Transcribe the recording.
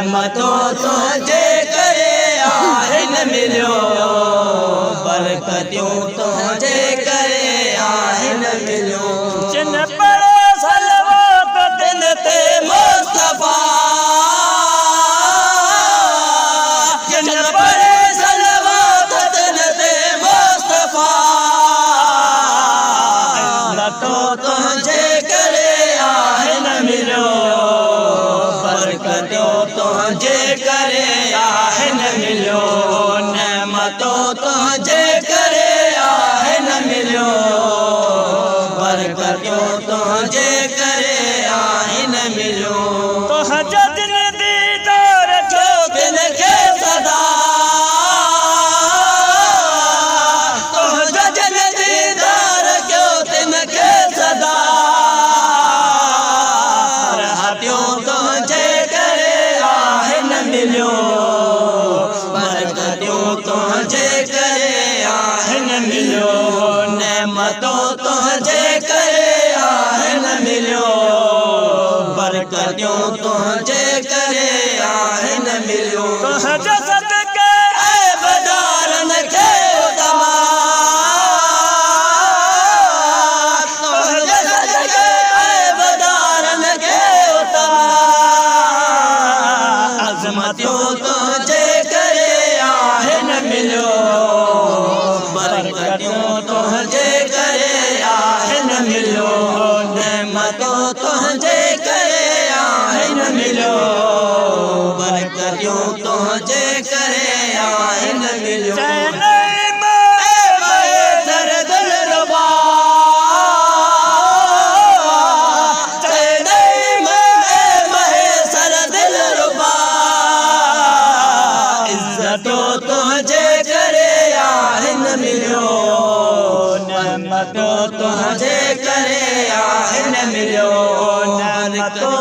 नेमतों तुझे करे आहिनि मिलियो बरकतियूं तुझे करे आहिनि मिलियो जिन पढ़े सलवात दिल ते मुस्तफा जिन पढ़े सलवात दिल ते मुस्तफा नेमतों तुझे करे आहिनि मिलियो बरकतियों तुझे करे आहिनि मिलियो नेमतों तुझे करे आहिनि मिलियो बरकतियों तुझे करे आहिनि मिलियो तुंहिंजा दिन दीदार जो दिल खे सदा तुंहिंजा दिन दीदार जो दिल खे सदा रहतियूं तुझे करे आहिनि मिलियो बरकतियूं तुझे करे आहिनि मिलियो नेमतों तुझे करे आहिनि मिलियो बरकतियूं तुझे करे आहिनि मिलियो तुंहिंजे सदके ऐबदारन खे उतमा तुंहिंजे सदके ऐबदारन खे उतमा अज़मतियूं तुझे करे आहिनि मिलियो बरकतियूं तुझे करे आहिनि मिलियो नेमतों तुझे करे आहिनि मिलियो बरकतियूं तुझे करे आहिनि मिलियो सर दिलरुबा सर दिलरुबा इज़्ज़तों तुझे करे आहिनि मिलियो नेमतों तुझे करे आहिनि मिलियो नेमतों